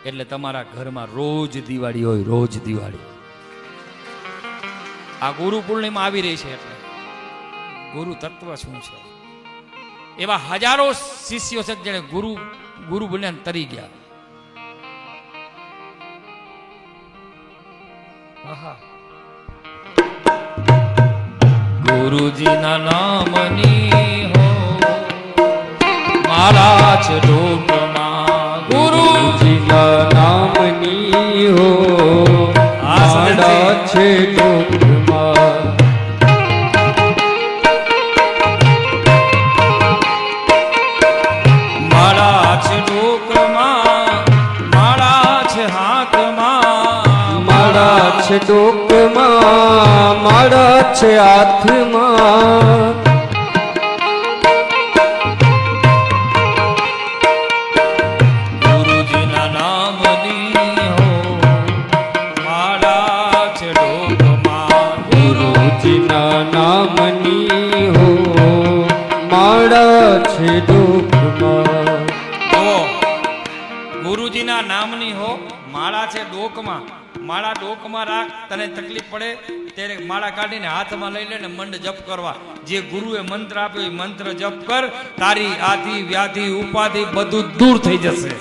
એટલે તમારા ઘરમાં રોજ દિવાળી હોય, રોજ દિવાળી. આ ગુરુ પૂર્ણિમા આવી રહી છે એટલે ગુરુ તત્વ શું છે, એવા હજારો શિષ્યો છે જેને ગુરુ બન્યા તરી ગયા. ગુરુજીના નામની હો મારા છે ડોકમાં, ગુરુજીના નામની હો મારા છે ડોકમાં. માળા છે ડોકમાં, માળા છે હાથમાં, માળા છે ડોકમાં, માળા છે હાથમાં. ગુરુજીના નામની હો માળા છે ડોકમાં, ગુરુજીના નામની હો માળા છે ડોકમાં. તો ગુરુજીના નામની હો માળા છે ડોકમાં. માળા ડોકમાં રાખ, તને તકલીફ પડે ત્યારે માળા કાઢીને હાથમાં લઈ લે ને મંડ જપ કરવા. જે ગુરુએ મંત્ર આપ્યો એ મંત્ર જપ કર, તારી આધિ વ્યાધિ ઉપાધિ બધું દૂર થઈ જશે.